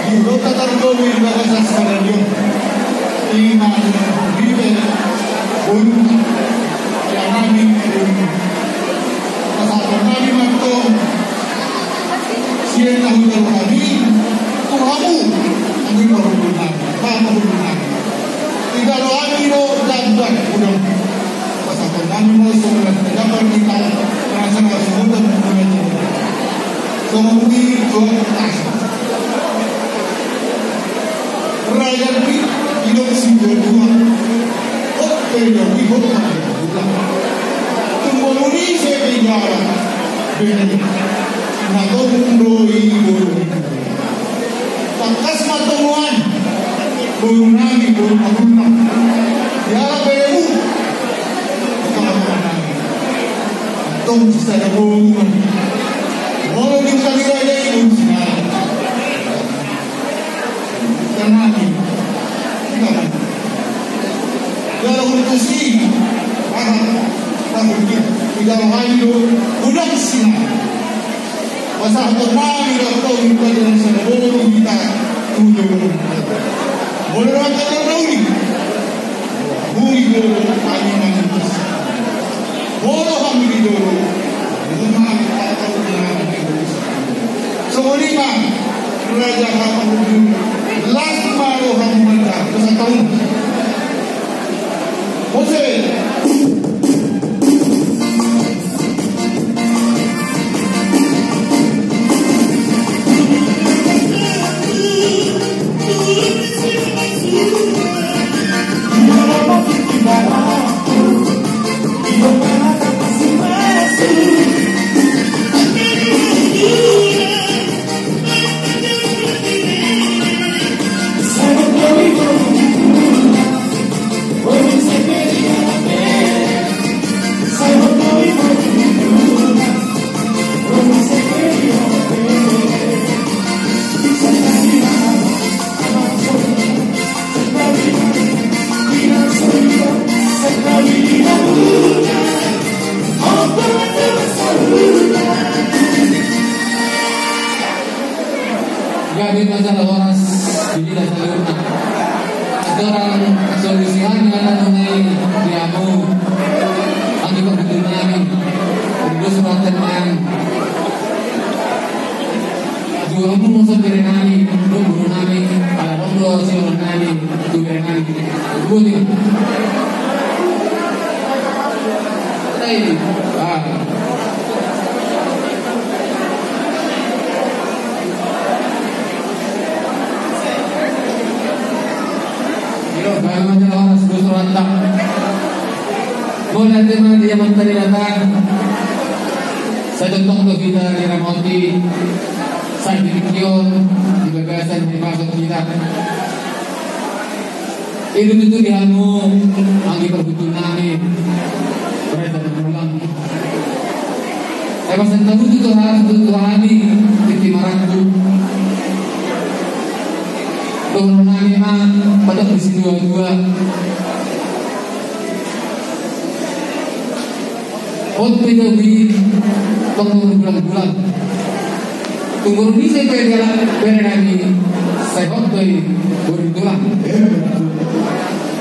Lo tatargo mi bahasa sekarang Ina vive un yanami pasal kami makto siapa yang kami tu kamu angin berhubungan berhubungan tidak lo angin lo dan udah pasal kami mau sebenarnya dapat kita merasa semua berhubungan semua itu Rakyat hidup singgah dua, oke ya, hidup tunggu ini saya bicara, begini, nak tunggu ibu, tangkas matuan, bunani bununa, ya beru, tunggu saya bunga, mau dikali raja itu siapa? Kenali, dalam kursi, di dalam hayu, udah sinar. Pasal kenali atau kita dengan seluruh kita tujuh. Boleh orang kata ini, bumi dulu, kami masih bisa. Boleh kami dulu, rumah kita tahu dengan bisa. Semua raja kamu last malu kamu mendak bisa tahu Jose Gabi masalah horas ini dah selalu. Sekarang solusinya mengenai diamu, angin bergerak ni, terus melakukan jual pun masuk berenani, buru nami, kalau buru si orang nani, tu berenani, budi. Bagaimana orang sebut rantak? Boleh teman dia menteri datang. Saya contoh untuk kita di remonti, saya dikion, di bagasan di masuk kita. Itu dihamu, angin berbutuh nami, berada di pulang. Saya pasang tahu itu Tuhan di timaranku. Tuhan memang pada posisi dua-dua. Untuk itu tunggu bulan-bulan. Tunggu ini saya jalan berenani. Saya hobi berbulan.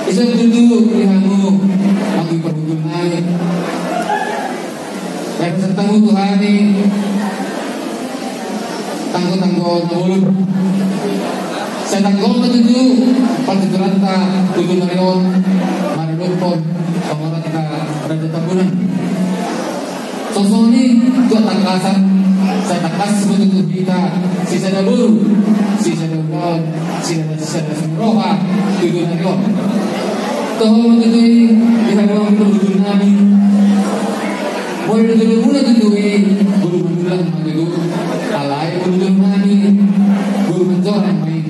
Isu tentu dihamu bagi perhubungan. Saya bertemu Tuhan ini tangguh-tangguh mulut. Saya tanggung menuju Pantituranta tujuh Marion Marilupon Pamaranta Raja Tambunan. Sosok ini tuan tangkasan. Saya tangkas menuju kita sisa dulu, sisa dulu, sisa semroha tujuh Marion. Tahu menuju kita mau menuju nami. Boleh dulu mula tujuh bulu mendulang menuju alai menuju nami bulu mencorang main.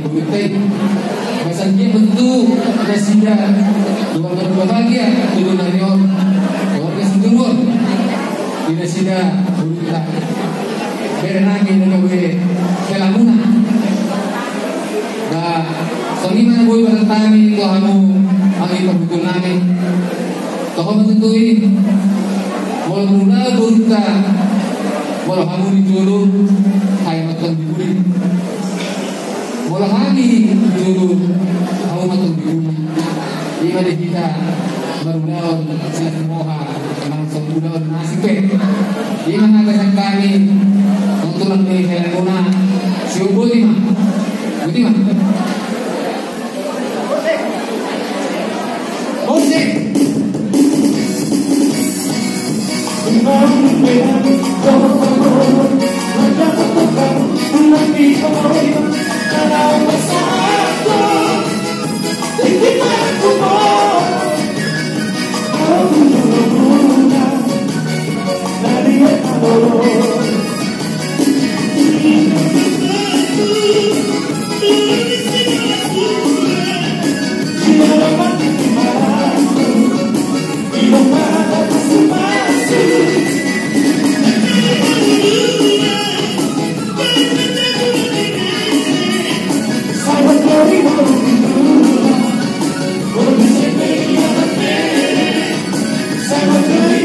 Masalahnya bentuk presida keluarga berbahagia turun Arion keluarga Sindurun di presida berita berenang di negara Kelamuna dan sonima boy bertani itu hamu angin berbukul nami tokoh mentutui walau beruna berita walau hamu dijulur hai makan diburi. kami dulu mau matung dulu lima di kita baru daun silat moha kemana satu daun nasi pe lima ngatakan kami untuk lebih helena siu buti mah musik Saya